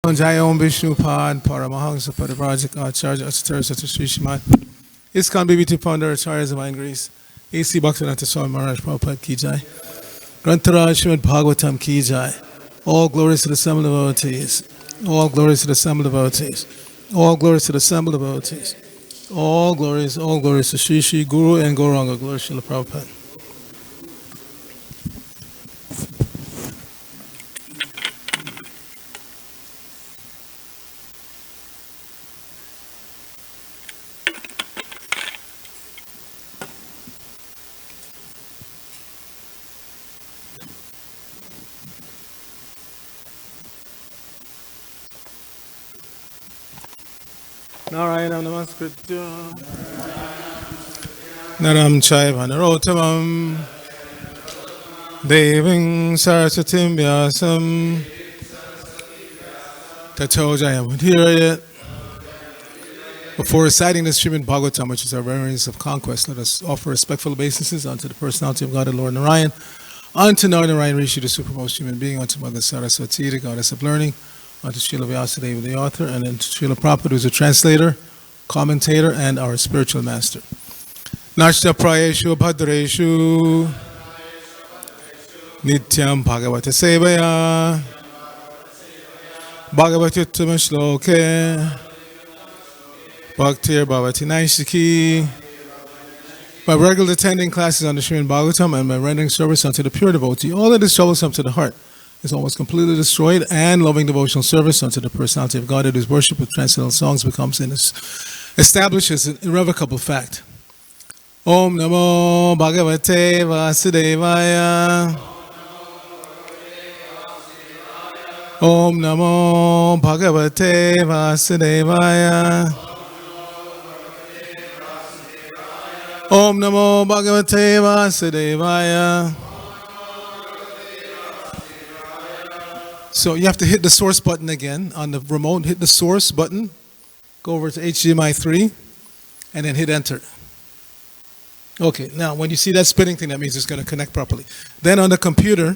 Jayom Vishnupad Paramahansa Parivrajak Acharya Acharya Sri Shrimad ISKCON BBT Founder Acharya Divine Grace A.C. Bhaktivinoda Swami Maharaj Prabhupada Ki Jai Grantaraj Srimad Bhagavatam Ki Jai. All glories to the assembled devotees. All glories to the assembled devotees. All glories to the assembled devotees. All glories to Shri Shri Guru and Gauranga. Glory to Srila Prabhupada. Narayana Namaskritya Naram Chaiva Narotamam Deving Saraswatim Vyasam Tato Jayamudhirayat. Before reciting the Srimad Bhagavatam, which is our remedies of conquest, let us offer respectful obeisances unto the personality of God and Lord Narayan, unto Narayan Rishi, the supermost human being, unto Mother Saraswati, the goddess of learning, unto Srila Vyasadeva, the author, and then to Srila Prabhupada, who is a translator, commentator, and our spiritual master. Nashta Prayeshu Bhadreshu Nityam Bhagavata Sevaya Bhagavati Uttama Shloke Bhaktir Bhavati Naishiki. By regular attending classes on the Srimad Bhagavatam and by rendering service unto the pure devotee, all that is troublesome to the heart is almost completely destroyed, and loving devotional service unto the personality of God, whose worship with transcendental songs becomes established as an irrevocable fact. Om Namo Bhagavate Vasudevaya. Om Namo Bhagavate Vasudevaya. Om Namo Bhagavate Vasudevaya. So you have to hit the source button again on the remote. Hit the source button, go over to HDMI 3, and then hit enter. Okay, now when you see that spinning thing, that means it's going to connect properly. Then on the computer,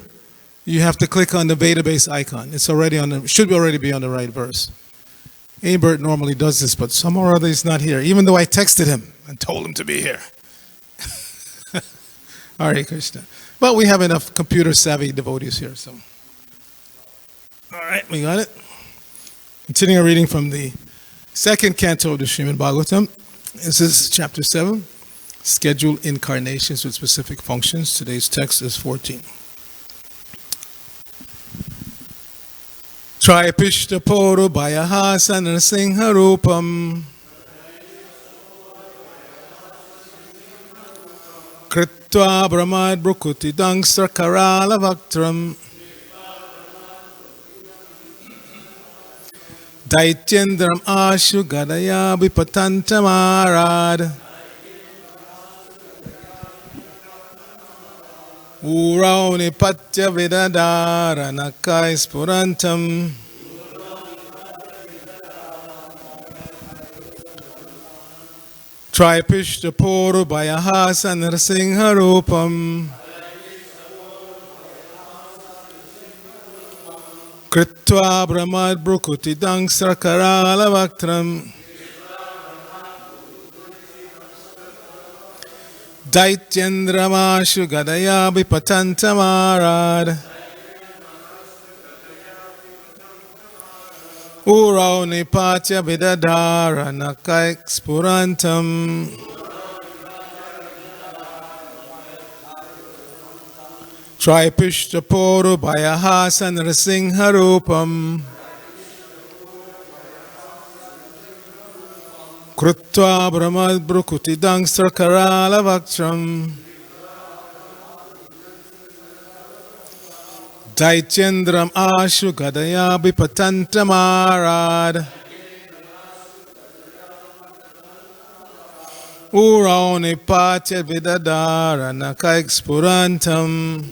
you have to click on the database icon. It's already on the, should already be on the right verse. Abert normally does this, but somehow or other he's not here, even though I texted him and told him to be here. Hare Krishna. But we have enough computer savvy devotees here, so. All right, we got it. Continuing our reading from the second canto of the Srimad Bhagavatam. This is chapter 7, scheduled incarnations with specific functions. Today's text is 14. Tripishta Poro Bhayaha Sanasingha Rupam Kritva Brahmad Brukuti Dangstra Karala Vaktram Daityendram Ashu Gadaya Vipatantamarad Urau Nipatya Vidadara Nakai Spurantam Tripishta Poro Bhayaha Sanasingha Rupam Kritva Brahmad Brukuti Dangstra Karala Vaktram Daityendramashu Gadaya Vipatantamarad Urau Nipatya Vidadara Nakaik Spurantam Tripishta Poro Bhayaha Sanasingha Rupam Krutva Brahmad Brukuti Dangstra Karala Vaktram Daityendram Ashu Gadaya Vipatantamarad Urau Nipatya Vidadara Nakaik Spurantam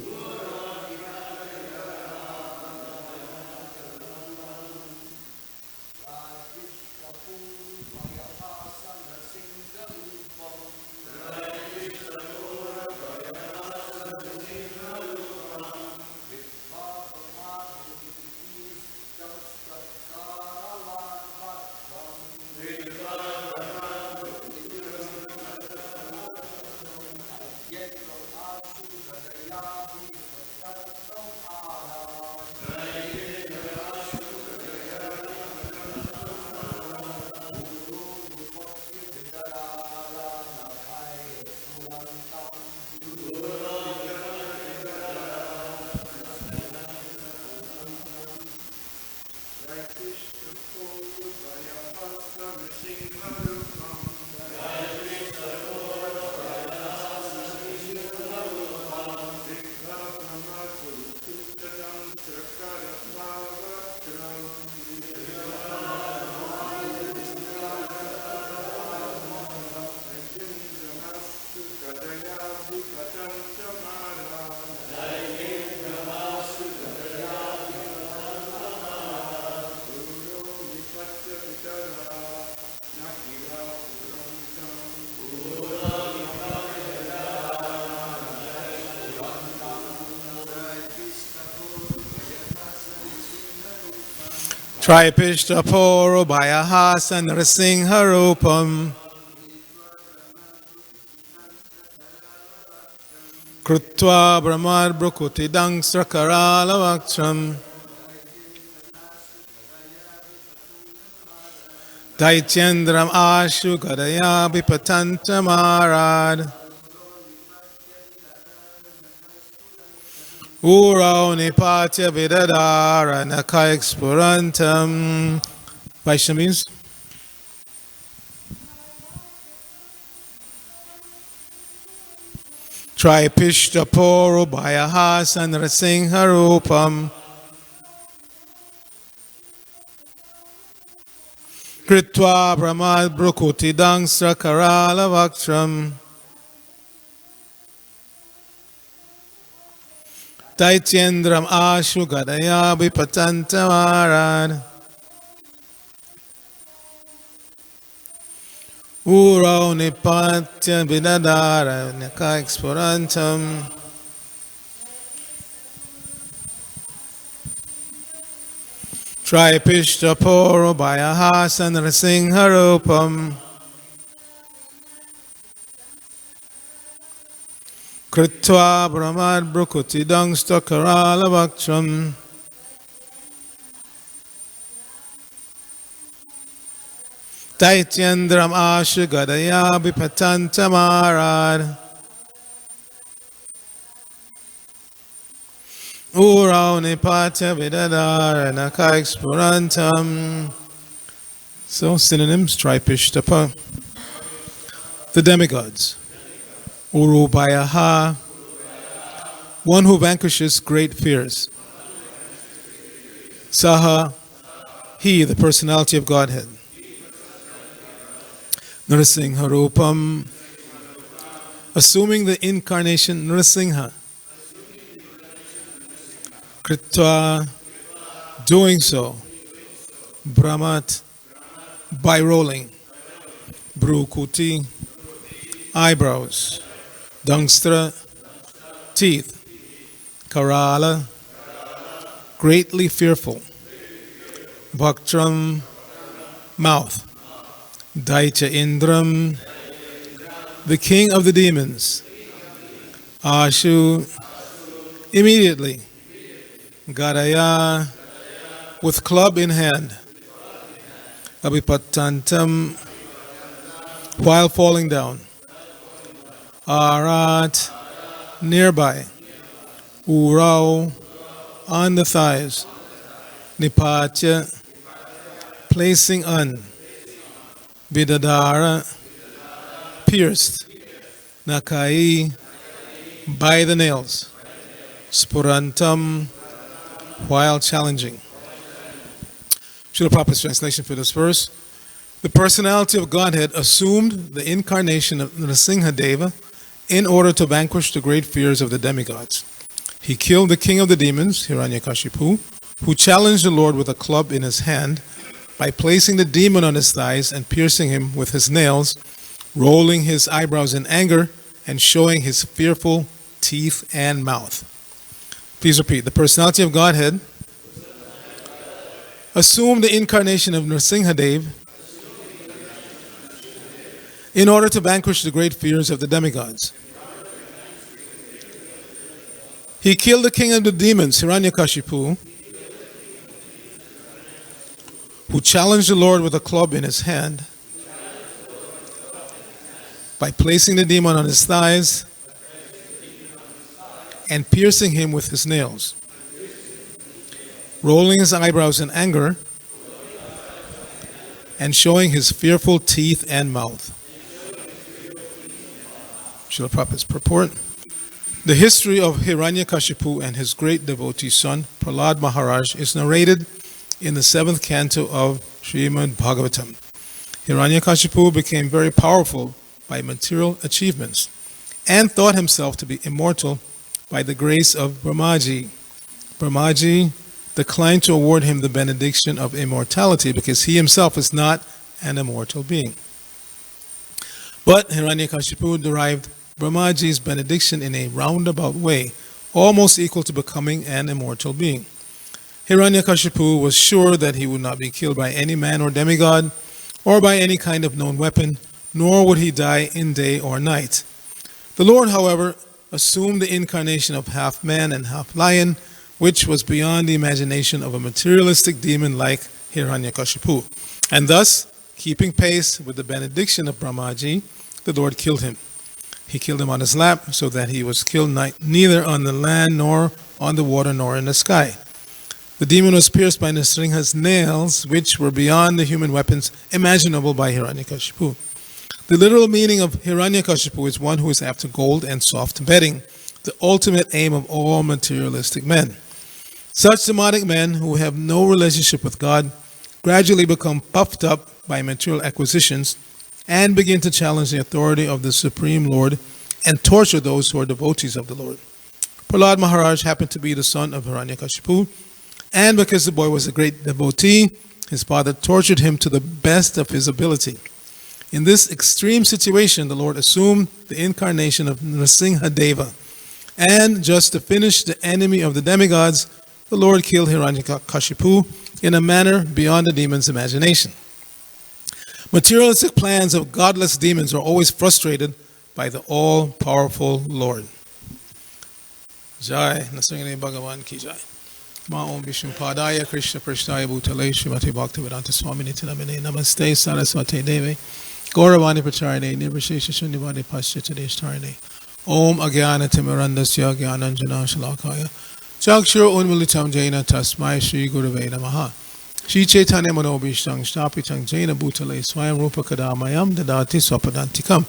Tripishtapo Bhayahasan Nrsimharupam Krutva Brahmad Brukutidang Sakaralavaktram Daichendram Ashu Gadaya Vipatantamarad Urao Nipatya Vidadara Nakaexpurantam. Vaishnavis. Tripishtapo Bhayahasan Nrsimharupam Kritva Brahmad Brukutidang Sakaralavaktram Daichendram Ashu Gadaya Vipatantamarad Urao Nipatya Vidadara Nakaexpurantam. Tripishtapo Bhayahasan Nrsimharupam Kritva Brahmad Brukutidang Sakaralavaktram Daichendram Ashu Gadaya Vipatantamarad Urao Nipatya Vidadara Nakaexpurantam. So synonyms: Tripishtapa, the demigods. Urubhayaha, one who vanquishes great fears. Saha, he, the personality of Godhead. Nrsimharupam, assuming the incarnation Nrsimha. Kritva, doing so. Brahmat, by rolling. Brukuti, eyebrows. Dangstra, teeth. Karala, greatly fearful. Bhaktram, mouth. Daicha Indram, the king of the demons. Ashu, immediately. Gadaya, with club in hand. Abhipatantam, while falling down. Arat, nearby. Urao, on the thighs. Nipatya, placing on. Vidadara, pierced. Nakai, by the nails. Spurantam, while challenging. Srila Prabhupada's translation for this verse. The personality of Godhead assumed the incarnation of Nrsimhadeva in order to vanquish the great fears of the demigods. He killed the king of the demons, Hiranyakashipu, who challenged the Lord with a club in his hand by placing the demon on his thighs and piercing him with his nails, rolling his eyebrows in anger, and showing his fearful teeth and mouth. Please repeat. The personality of Godhead assumed the incarnation of Nrsimhadev in order to vanquish the great fears of the demigods. He killed the king of the demons, Hiranyakashipu, who challenged the Lord with a club in his hand by placing the demon on his thighs and piercing him with his nails, rolling his eyebrows in anger, and showing his fearful teeth and mouth. Srila Prabhupada's purport. The history of Hiranyakashipu and his great devotee son, Prahlad Maharaj, is narrated in the 7th canto of Srimad Bhagavatam. Hiranyakashipu became very powerful by material achievements and thought himself to be immortal by the grace of Brahmaji. Brahmaji declined to award him the benediction of immortality because he himself is not an immortal being. But Hiranyakashipu derived Brahmaji's benediction in a roundabout way, almost equal to becoming an immortal being. Hiranyakashipu was sure that he would not be killed by any man or demigod, or by any kind of known weapon, nor would he die in day or night. The Lord, however, assumed the incarnation of half man and half lion, which was beyond the imagination of a materialistic demon like Hiranyakashipu. And thus, keeping pace with the benediction of Brahmaji, the Lord killed him. He killed him on his lap, so that he was killed neither on the land, nor on the water, nor in the sky. The demon was pierced by Nrsimha's nails, which were beyond the human weapons imaginable by Hiranyakashipu. The literal meaning of Hiranyakashipu is one who is after gold and soft bedding, the ultimate aim of all materialistic men. Such demonic men who have no relationship with God gradually become puffed up by material acquisitions and begin to challenge the authority of the Supreme Lord and torture those who are devotees of the Lord. Prahlad Maharaj happened to be the son of Hiranyakashipu, and because the boy was a great devotee, his father tortured him to the best of his ability. In this extreme situation, the Lord assumed the incarnation of Nrsimha Deva, and just to finish the enemy of the demigods, the Lord killed Hiranyakashipu in a manner beyond the demon's imagination. Materialistic plans of godless demons are always frustrated by the all-powerful Lord. Jai, Nrsimha Bhagavan ki jai. Ma Om Vishnu Padaya Krishna Prashtaya Bhutale Srimati Bhaktivedanta Swamini Tinamine Namaste Saraswati Devi Gauravani Pacharine Nirvishesha Shunyavadi Paschatadeshtarine Om Agyana Timirandasya Gyananjana Shalakaya Chakshur Unmilitam Jaina Tasmai Shri Gurave Namaha Shri Chaitanya Manobhishtang Stapitang Jaina Bhutale Swayam Rupa Kadamayam Dadati Swapadantikam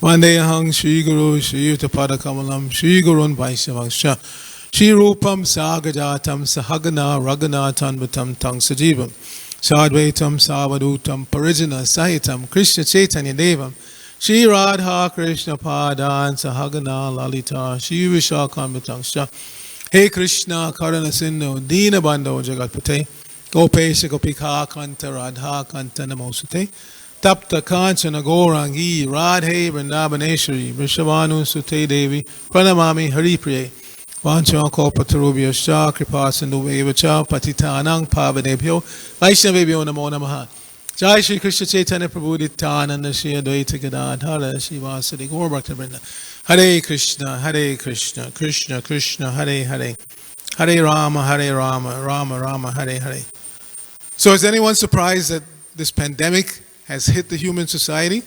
Vandeyahang Shri Guru Shri Utapada Kamalam Shri Gurun Vaishyavangsha Shri Rupam Sagajatam Sahagana Raghunathan Vitam Tang Sajivam Sadvaitam Savadutam Parijana Sahitam Krishna Chaitanya Devam Shri Radha Krishna Padan Sahagana Lalita Shri Vishakam Vitang Shah Hey Krishna Karana Sindhu Dina Bandho Jagatpate Gopesha Gopika Kanta Radha Kanta Namosute Tapta Kanchana Gourangi Radhe Vrindavaneshwari Vrishabhanu Sute Devi Pranamami Haripriye Vancha Kalpatarubhya Shah Kripa Sindhu Vevacha Patitanang Pavadebhyo Vaishnavebhyo Namo Namaha Jai Shri Krishna Chaitanya Prabhu Nityananda Shri Advaita Gadadhara Shivasadi Gaur Bhakta Vrinda Hare Krishna Krishna Krishna Hare Hare Hare Rama Rama Rama Hare Hare. So is anyone surprised that this pandemic has hit the human society?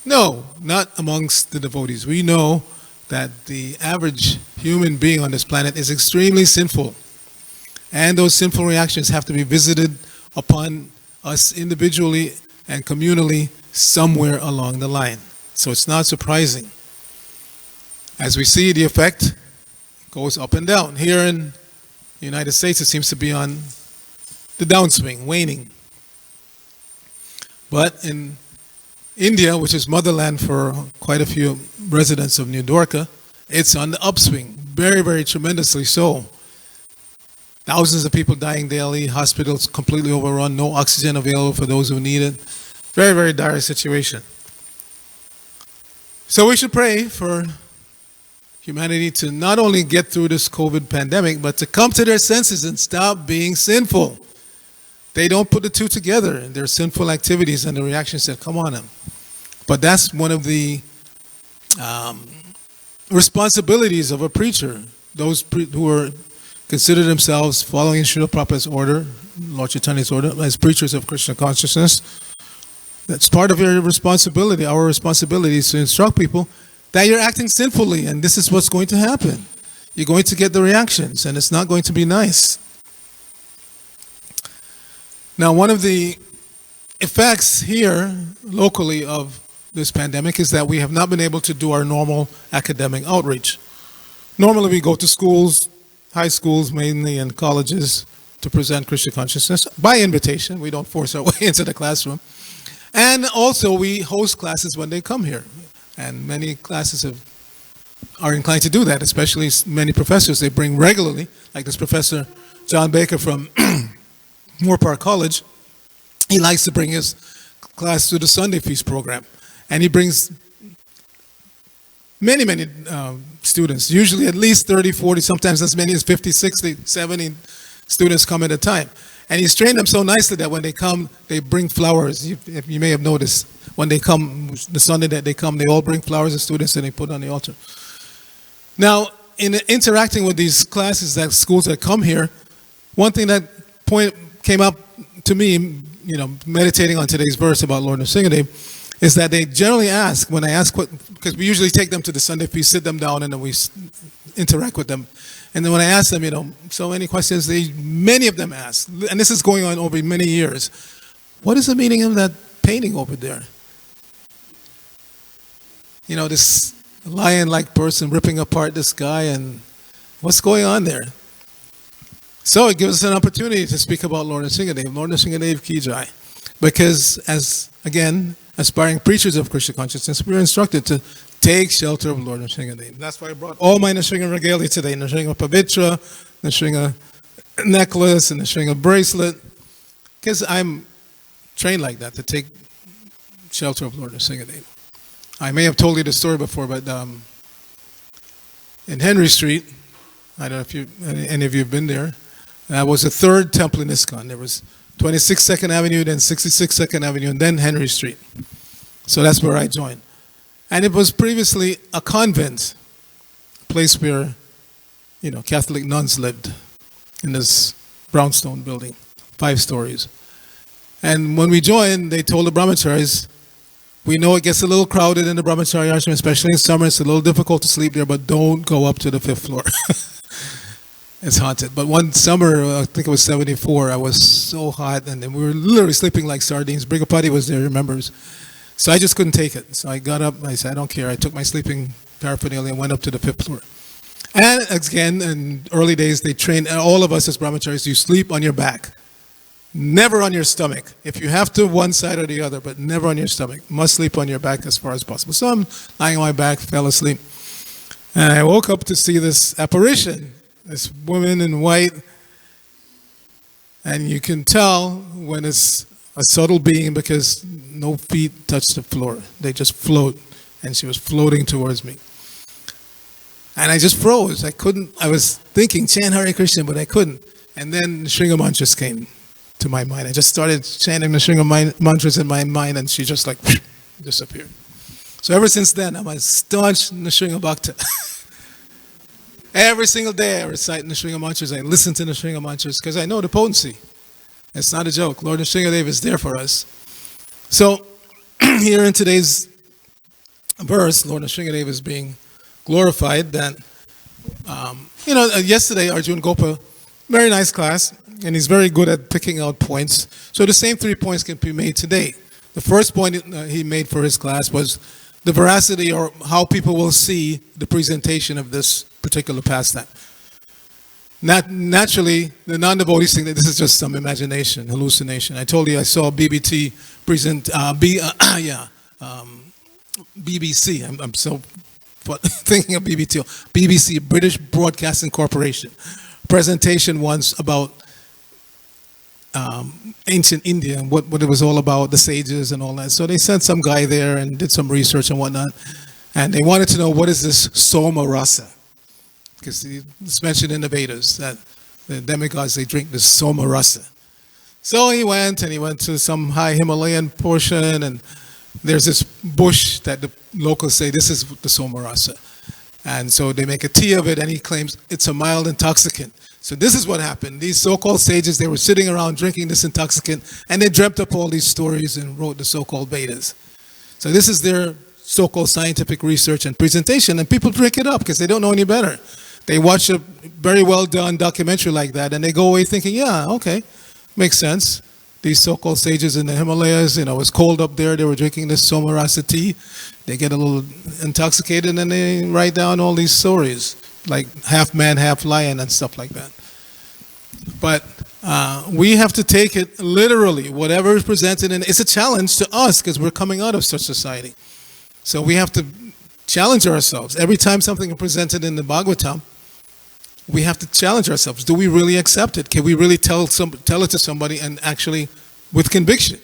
No, not amongst the devotees. We know that the average human being on this planet is extremely sinful. And those sinful reactions have to be visited upon us individually and communally somewhere along the line. So it's not surprising. As we see, the effect goes up and down. Here in the United States, it seems to be on the downswing, waning. But in India, which is motherland for quite a few residents of New Dwarka, it's on the upswing, very, very tremendously so. Thousands of people dying daily, hospitals completely overrun, no oxygen available for those who need it. Very, very dire situation. So we should pray for humanity to not only get through this COVID pandemic, but to come to their senses and stop being sinful. They don't put the two together in their sinful activities and the reactions that come on them. But that's one of the responsibilities of a preacher. Those who are consider themselves following Srila Prabhupada's order, Lord Chaitanya's order, as preachers of Krishna consciousness. That's part of your responsibility. Our responsibility is to instruct people that you're acting sinfully, and this is what's going to happen. You're going to get the reactions, and it's not going to be nice. Now, one of the effects here locally of this pandemic is that we have not been able to do our normal academic outreach. Normally we go to schools, high schools mainly, and colleges to present Christian consciousness by invitation. We don't force our way into the classroom. And also we host classes when they come here. And many classes are inclined to do that, especially many professors. They bring regularly, like this Professor John Baker from Moore Park College. He likes to bring his class to the Sunday Feast program. And he brings many students, usually at least 30, 40, sometimes as many as 50, 60, 70 students come at a time. And he's trained them so nicely that when they come, they bring flowers. You may have noticed, when they come, the Sunday that they come, they all bring flowers to students and they put on the altar. Now, in interacting with these classes at schools that come here, one thing that came up to me, meditating on today's verse about Lord Nrsingadev, is that they generally ask, when I ask, because we usually take them to the Sunday feast, sit them down, and then we interact with them. And then when I ask them, so many questions, many of them ask, and this is going on over many years, what is the meaning of that painting over there? This lion-like person ripping apart the sky, and what's going on there? So it gives us an opportunity to speak about Lord Nrsingadev, Lord Nrsingadev Ki Jai. Because as, again, aspiring preachers of Krishna consciousness, we are instructed to take shelter of Lord Nrsingadev. That's why I brought all my Nrsinga regalia today, Nrsinga Pavitra, Nrsinga necklace, and Nrsinga bracelet, because I'm trained like that, to take shelter of Lord Nrsingadev. I may have told you the story before, but in Henry Street, I don't know if any of you have been there, that was the third temple in ISKCON. There was 26 2nd Avenue, then 66 2nd Avenue, and then Henry Street. So that's where I joined. And it was previously a convent, a place where, Catholic nuns lived in this brownstone building, 5 stories. And when we joined, they told the brahmacharis, we know it gets a little crowded in the brahmachari ashram, especially in summer. It's a little difficult to sleep there, but don't go up to the 5th floor. It's haunted. But one summer, I think it was 74, I was so hot, and then we were literally sleeping like sardines. Brigapati was there, remembers. So I just couldn't take it. So I got up, and I said, I don't care. I took my sleeping paraphernalia and went up to the 5th floor. And again, in early days, they trained all of us as brahmacharis, you sleep on your back. Never on your stomach. If you have to, one side or the other, but never on your stomach. Must sleep on your back as far as possible. So I'm lying on my back, fell asleep. And I woke up to see this apparition, this woman in white. And you can tell when it's a subtle being because no feet touch the floor. They just float. And she was floating towards me. And I just froze. I was thinking, chant Hare Krishna, but I couldn't. And then Shringa mantras came to my mind. I just started chanting the Shringa mantras in my mind, and she just disappeared. So ever since then, I'm a staunch Nrsinga Bhakta. Every single day I recite Nrsinga mantras. I listen to Nrsinga mantras because I know the potency. It's not a joke. Lord Nrsingadev is there for us. So here in today's verse, Lord Nrsingadev is being glorified. That yesterday Arjun Gopa, very nice class, and he's very good at picking out points. So the same 3 points can be made today. The first point he made for his class was the veracity, or how people will see the presentation of this particular pastime. Naturally, the non-devotees think that this is just some imagination, hallucination. I told you I saw BBC present, BBC. I'm so thinking of BBC, British Broadcasting Corporation, presentation once about ancient India and what it was all about, the sages and all that. So they sent some guy there and did some research and whatnot, and they wanted to know what is this Soma Rasa, because it's mentioned in the Vedas that the demigods, they drink this Soma Rasa. So he went to some high Himalayan portion, and there's this bush that the locals say this is the Soma Rasa. And so they make a tea of it, and he claims it's a mild intoxicant. So this is what happened. These so-called sages, they were sitting around drinking this intoxicant, and they dreamt up all these stories and wrote the so-called Vedas. So this is their so-called scientific research and presentation, and people drink it up because they don't know any better. They watch a very well-done documentary like that, and they go away thinking, yeah, okay, makes sense. these so-called sages in the Himalayas, it was cold up there, they were drinking this somarasa tea. They get a little intoxicated and they write down all these stories, like half man, half lion and stuff like that. But we have to take it literally, whatever is presented, and it's a challenge to us because we're coming out of such society. So we have to challenge ourselves. Every time something is presented in the Bhagavatam, we have to challenge ourselves. Do we really accept it? Can we really tell it to somebody and actually, with conviction,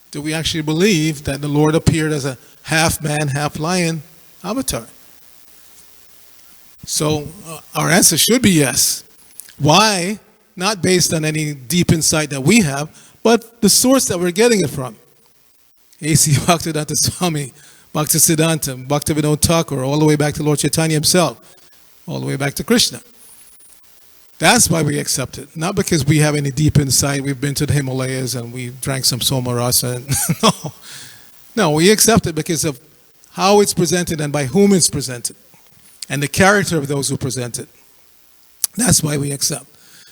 do we actually believe that the Lord appeared as a half man, half lion avatar? So our answer should be yes. Why? Not based on any deep insight that we have, but the source that we're getting it from. A.C. Bhaktivedanta Swami, Bhaktisiddhanta, Bhaktivinoda Thakur, all the way back to Lord Chaitanya himself, all the way back to Krishna. That's why we accept it. Not because we have any deep insight, we've been to the Himalayas and we drank some somarasa. No, we accept it because of how it's presented and by whom it's presented, and the character of those who present it. That's why we accept.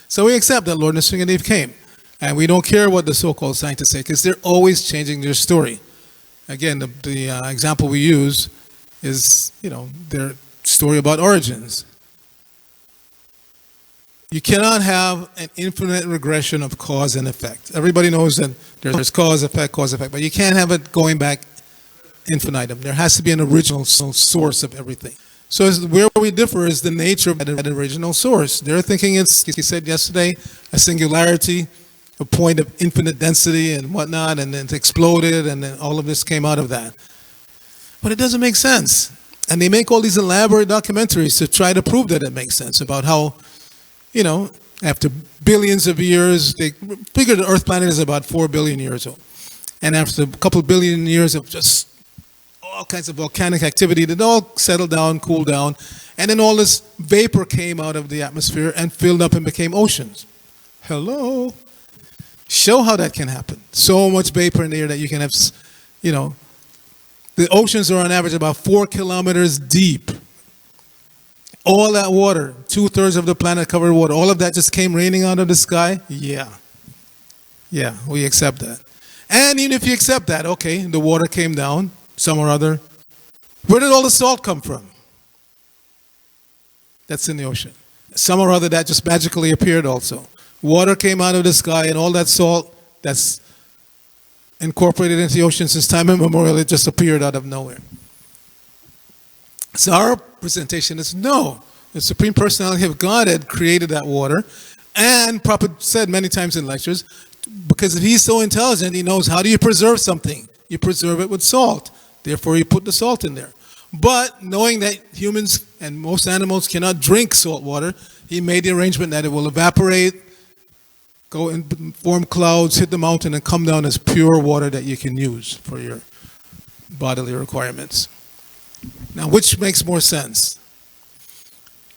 So we accept that Lord Nrsingadev came, and we don't care what the so-called scientists say because they're always changing their story. Again, the example we use is, their story about origins. You cannot have an infinite regression of cause and effect. Everybody knows that there's cause, effect, but you can't have it going back infinitum. There has to be an original source of everything. So where we differ is the nature of that original source. They're thinking it's, like you said yesterday, a singularity, a point of infinite density and whatnot, and then it exploded, and then all of this came out of that. But it doesn't make sense. And they make all these elaborate documentaries to try to prove that it makes sense, about how, after billions of years, they figure the Earth planet is about 4 billion years old. And after a couple billion years of just all kinds of volcanic activity, it all settled down, cooled down, and then all this vapor came out of the atmosphere and filled up and became oceans. Hello? Show how that can happen. So much vapor in the air that you can have, the oceans are on average about 4 kilometers deep. All that water, 2/3 of the planet covered water, all of that just came raining out of the sky? Yeah, we accept that. And even if you accept that, okay, the water came down, some or other. Where did all the salt come from? That's in the ocean. Some or other that just magically appeared also. Water came out of the sky, and all that salt that's incorporated into the ocean since time immemorial, it just appeared out of nowhere. So our presentation is no. The Supreme Personality of Godhead created that water, and Prabhupada said many times in lectures, because if he's so intelligent, he knows how do you preserve something? You preserve it with salt. Therefore, you put the salt in there. But knowing that humans and most animals cannot drink salt water, he made the arrangement that it will evaporate, go and form clouds, hit the mountain, and come down as pure water that you can use for your bodily requirements. Now, which makes more sense?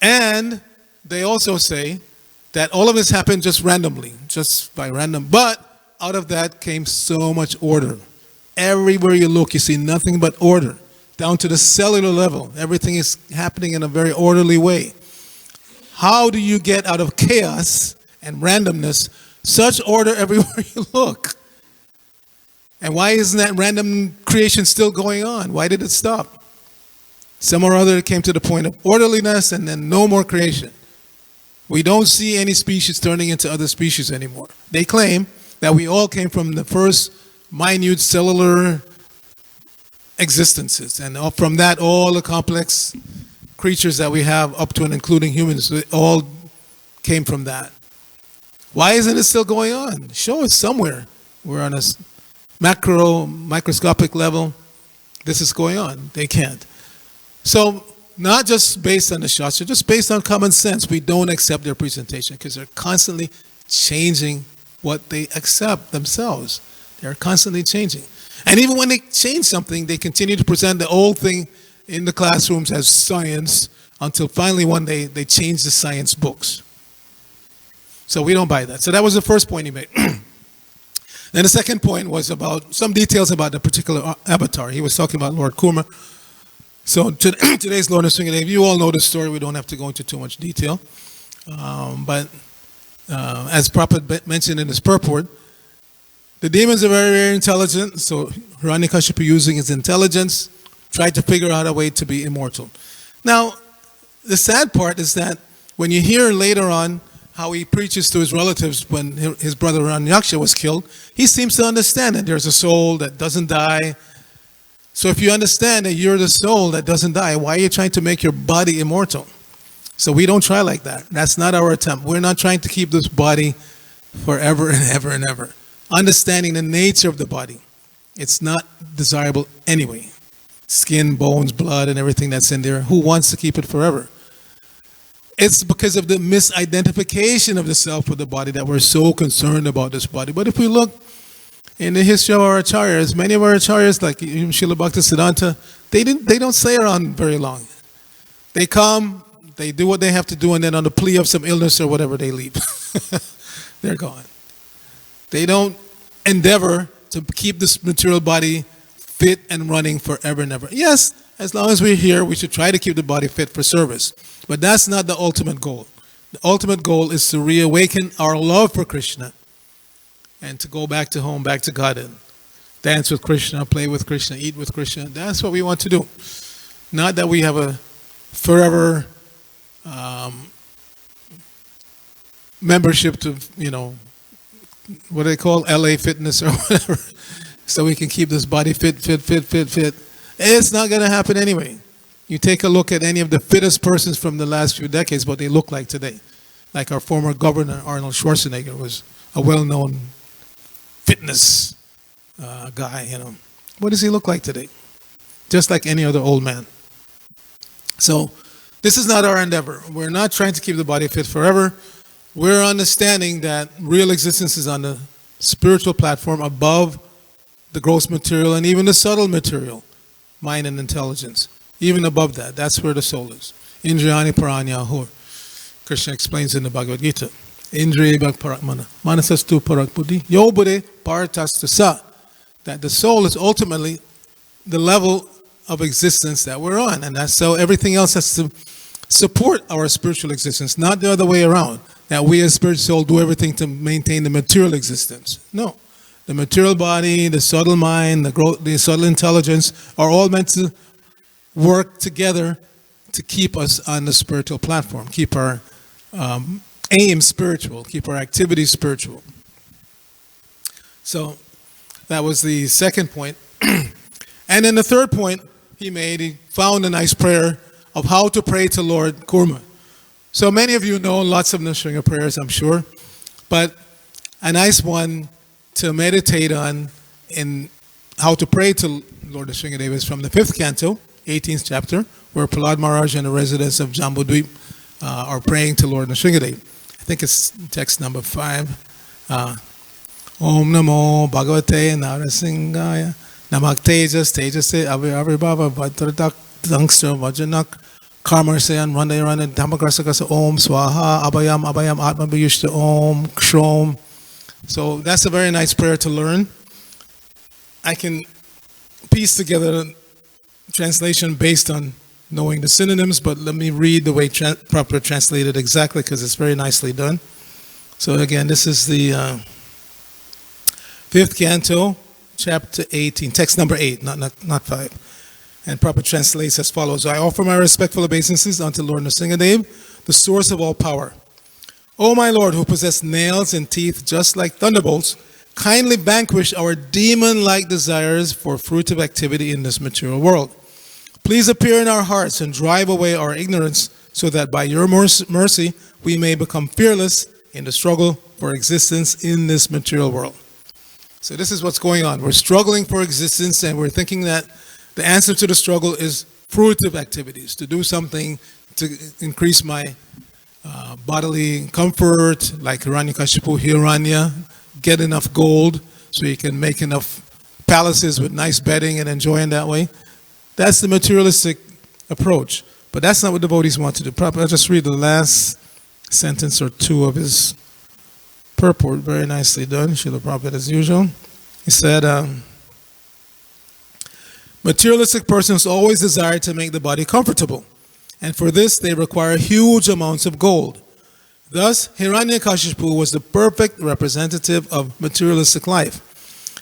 And they also say that all of this happened just randomly, just by random. But out of that came so much order. Everywhere you look, you see nothing but order. Down to the cellular level, everything is happening in a very orderly way. How do you get out of chaos and randomness such order everywhere you look? And why isn't that random creation still going on? Why did it stop? Some or other came to the point of orderliness and then no more creation. We don't see any species turning into other species anymore. They claim that we all came from the first minute cellular existences, and from that all the complex creatures that we have up to and including humans, they all came from that. Why isn't it still going on? Show us somewhere. We're on a microscopic level. This is going on. They can't. So not just based on the Shastra, just based on common sense, we don't accept their presentation because they're constantly changing what they accept themselves. They're constantly changing. And even when they change something, they continue to present the old thing in the classrooms as science until finally one day they change the science books. So we don't buy that. So that was the first point he made. Then the second point was about some details about the particular avatar. He was talking about Lord Kurma. So today's Lord Nrsingadev, you all know the story. We don't have to go into too much detail. But as Prabhupada mentioned in his purport, The demons are very, very intelligent, so Hiranyakashipu, using his intelligence, tried to figure out a way to be immortal. Now, the sad part is that when you hear later on how he preaches to his relatives when his brother Hiranyaksha was killed, he seems to understand that there's a soul that doesn't die. So if you understand that you're the soul that doesn't die, why are you trying to make your body immortal? So we don't try like that. That's not our attempt. We're not trying to keep this body forever and ever and ever. Understanding the nature of the body. It's not desirable anyway. Skin, bones, blood, and everything that's in there. Who wants to keep it forever? It's because of the misidentification of the self with the body that we're so concerned about this body. But if we look in the history of our acharyas, many of our acharyas, like Srila Bhaktisiddhanta, they don't stay around very long. They come, they do what they have to do, and then on the plea of some illness or whatever, they leave. They're gone. They don't endeavor to keep this material body fit and running forever and ever. Yes, as long as we're here, we should try to keep the body fit for service. But that's not the ultimate goal. The ultimate goal is to reawaken our love for Krishna and to go back to home, back to God, and dance with Krishna, play with Krishna, eat with Krishna. That's what we want to do. Not that we have a forever membership to, what do they call LA Fitness or whatever, so we can keep this body fit. It's not going to happen anyway. You take a look at any of the fittest persons from the last few decades, what they look like today. Like our former governor, Arnold Schwarzenegger, was a well-known fitness guy, What does he look like today? Just like any other old man. So this is not our endeavor. We're not trying to keep the body fit forever. We're understanding that real existence is on the spiritual platform above the gross material and even the subtle material, mind and intelligence. Even above that, that's where the soul is. Indriyani Paranyahur. Krishna explains in the Bhagavad Gita. Indriya Parakmana. Manasastu Parakbuddhi. Yobure Paratastu Sa. That the soul is ultimately the level of existence that we're on. And that's so everything else has to support our spiritual existence, not the other way around. That we as spiritual soul do everything to maintain the material existence. No. The material body, the subtle mind, the subtle intelligence are all meant to work together to keep us on the spiritual platform, keep our aim spiritual, keep our activities spiritual. So that was the second point. And then the third point he found a nice prayer of how to pray to Lord Kurma. So many of you know lots of Nrsimha prayers, I'm sure, but a nice one to meditate on in how to pray to Lord Nrsimha is from the 5th canto, 18th chapter, where Prahlad Maharaj and the residents of Jambudvip are praying to Lord Nrsimha. I think it's text number 5. Om Namo Bhagavate Narasimhaya Namak Tejase Avirabhava Vadradak Dangstra Vajanak Karmarsayan Randayarana Dhammagrasakasa Om Swaha Abhayam Atma Bhayushta Om Kshom. So that's a very nice prayer to learn. I can piece together translation based on knowing the synonyms, but let me read the way proper translated exactly because it's very nicely done. So again, this is the 5th canto, chapter 18, text number 8, not 5. And proper translates as follows. I offer my respectful obeisances unto Lord Nrsimhadev, the source of all power. O my Lord, who possess nails and teeth just like thunderbolts, kindly vanquish our demon-like desires for fruitive activity in this material world. Please appear in our hearts and drive away our ignorance so that by your mercy we may become fearless in the struggle for existence in this material world. So this is what's going on. We're struggling for existence and we're thinking that the answer to the struggle is fruitive activities, to do something to increase my bodily comfort, like Hiranyakashipu, Hiranya, get enough gold so you can make enough palaces with nice bedding and enjoy in that way. That's the materialistic approach. But that's not what devotees want to do. I'll just read the last sentence or two of his purport, very nicely done, Srila Prabhupada as usual. He said, materialistic persons always desire to make the body comfortable, and for this they require huge amounts of gold. Thus, Hiranyakashipu was the perfect representative of materialistic life.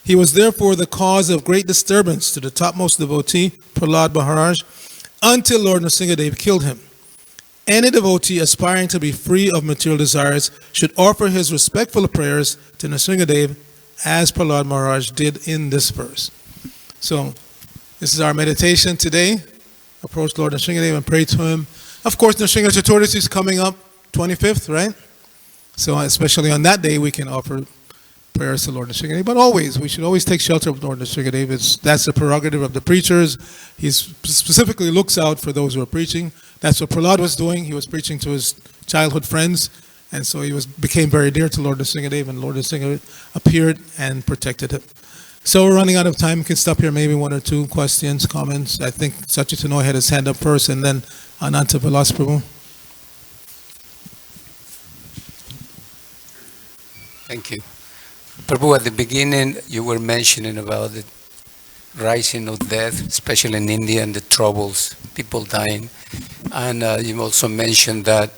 He was therefore the cause of great disturbance to the topmost devotee, Prahlad Maharaj, until Lord Nrsingadev killed him. Any devotee aspiring to be free of material desires should offer his respectful prayers to Nrsingadev as Prahlad Maharaj did in this verse. So, this is our meditation today. Approach Lord Nrsingadev and pray to him. Of course, Nrsinga Chaturdashi is coming up 25th, right? So, especially on that day, we can offer prayers to Lord Nrsingadev. But always, we should always take shelter of Lord Nrsingadev. That's the prerogative of the preachers. He specifically looks out for those who are preaching. That's what Prahlad was doing. He was preaching to his childhood friends, and so he became very dear to Lord Nrsingadev, and Lord Nrsingadev appeared and protected him. So we're running out of time. We can stop here, maybe one or two questions, comments. I think Sachitanoy had his hand up first, and then Ananta Vilas Prabhu. Thank you. Prabhu, at the beginning, you were mentioning about the rising of death, especially in India, and the troubles, people dying. And you also mentioned that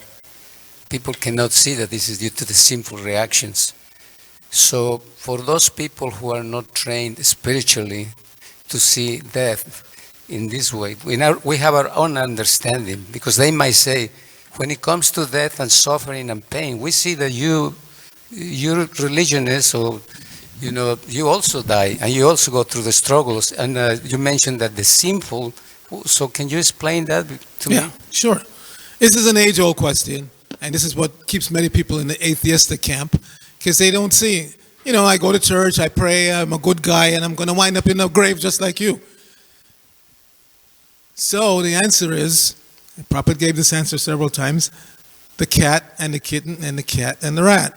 people cannot see that this is due to the sinful reactions. So for those people who are not trained spiritually to see death in this way, we have our own understanding, because they might say, when it comes to death and suffering and pain, we see that your religion is, so you also die and you also go through the struggles. And you mentioned that the sinful. So can you explain that to me? Yeah, sure. This is an age-old question, and this is what keeps many people in the atheistic camp, because they don't see, I go to church, I pray, I'm a good guy, and I'm going to wind up in a grave just like you. So the answer is, the Prophet gave this answer several times, the cat and the kitten and the cat and the rat.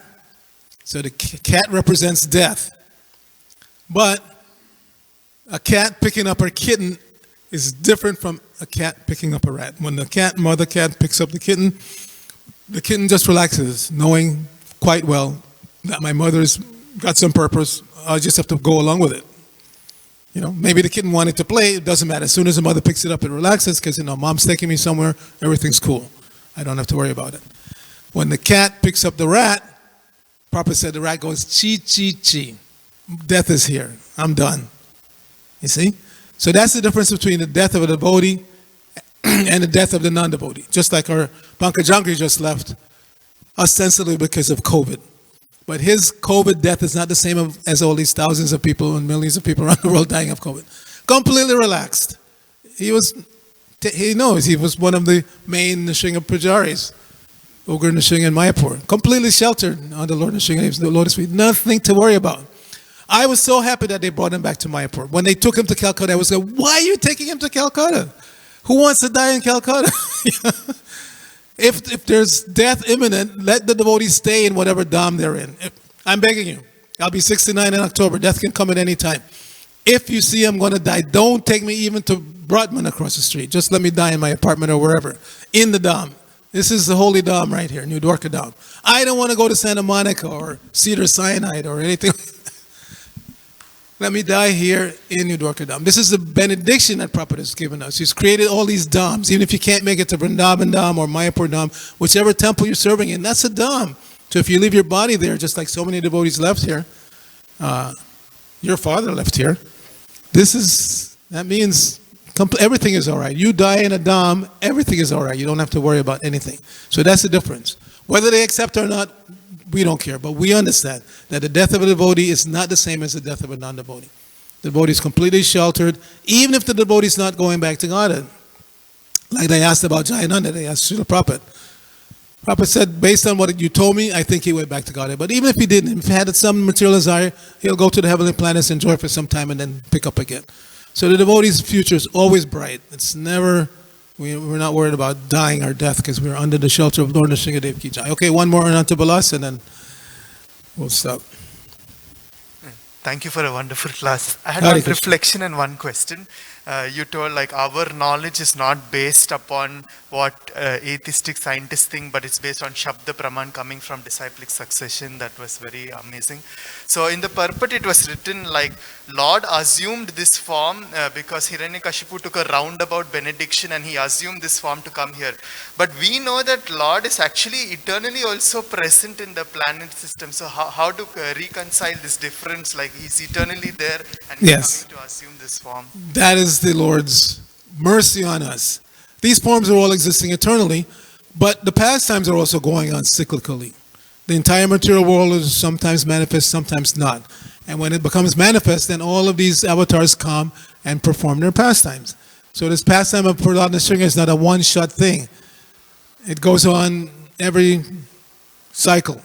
So the cat represents death. But a cat picking up her kitten is different from a cat picking up a rat. When the mother cat picks up the kitten just relaxes, knowing quite well that my mother's got some purpose. I just have to go along with it. Maybe the kitten wanted to play, it doesn't matter. As soon as the mother picks it up, it relaxes because, mom's taking me somewhere, everything's cool. I don't have to worry about it. When the cat picks up the rat, Prabhupada said the rat goes, chi, chi, chi. Death is here. I'm done. You see? So that's the difference between the death of a devotee and the death of the non-devotee. Just like our Pankajangri just left, ostensibly because of COVID. But his COVID death is not the same as all these thousands of people and millions of people around the world dying of COVID. Completely relaxed. He knows he was one of the main Nrsinga Pujaris, Ugra Nrsinga in Mayapur. Completely sheltered under Lord Nrsinga's lotus feet. Nothing to worry about. I was so happy that they brought him back to Mayapur. When they took him to Calcutta, I was like, why are you taking him to Calcutta? Who wants to die in Calcutta? If there's death imminent, let the devotees stay in whatever dham they're in. I'm begging you. I'll be 69 in October. Death can come at any time. If you see I'm going to die, don't take me even to Bratman across the street. Just let me die in my apartment or wherever. In the dham. This is the holy dham right here, New Dwarka dham. I don't want to go to Santa Monica or Cedar Sinai or anything. Let me die here in New Dwarka Dham. This is the benediction that Prabhupada has given us. He's created all these dhams. Even if you can't make it to Vrindavan Dham or Mayapur Dham, whichever temple you're serving in, that's a dham. So if you leave your body there, just like so many devotees left here, your father left here, that means everything is all right. You die in a dham, everything is all right. You don't have to worry about anything. So that's the difference. Whether they accept or not, we don't care, but we understand that the death of a devotee is not the same as the death of a non-devotee. The devotee is completely sheltered, even if the devotee is not going back to God. Like they asked about Jayananda, they asked Srila Prabhupada. Prabhupada said, based on what you told me, I think he went back to God. But even if he didn't, if he had some material desire, he'll go to the heavenly planets, enjoy for some time, and then pick up again. So the devotee's future is always bright. It's never... We're not worried about dying or death because we're under the shelter of Lord Nrsingadev Ki Jai. Okay, one more Ananta Balas and then we'll stop. Thank you for a wonderful class. I had one reflection and one question. you told like our knowledge is not based upon what atheistic scientists think, but it's based on Shabda Praman coming from disciplic succession. That was very amazing. So in the purport it was written like Lord assumed this form because Hiranyakashipu took a roundabout benediction and he assumed this form to come here. But we know that Lord is actually eternally also present in the planet system. So how to reconcile this difference? Like he's eternally there and he's Yes. coming to assume this form. That is the Lord's mercy on us. These forms are all existing eternally, but the pastimes are also going on cyclically. The entire material world is sometimes manifest, sometimes not. And when it becomes manifest, then all of these avatars come and perform their pastimes. So this pastime of Prahlad Nrsimha is not a one-shot thing. It goes on every cycle.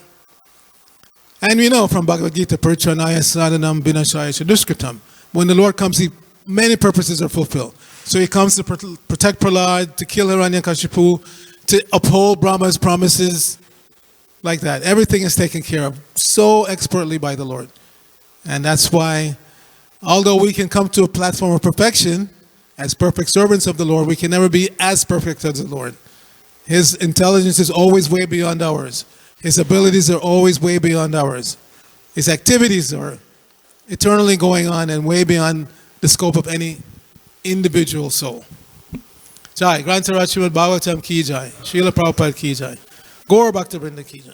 And we know from Bhagavad Gita, Parichanaya Sadhanam Vinashaya Chadushkritam, when the Lord comes, many purposes are fulfilled. So he comes to protect Prahlad, to kill Hiranyakashipu, to uphold Brahma's promises, like that. Everything is taken care of so expertly by the Lord. And that's why, although we can come to a platform of perfection, as perfect servants of the Lord, we can never be as perfect as the Lord. His intelligence is always way beyond ours. His abilities are always way beyond ours. His activities are eternally going on and way beyond the scope of any individual soul. Jai, Grantaraj Srimad Bhagavatam ki jai, Srila Prabhupada ki jai, Gaur Bhakta Vrinda ki jai.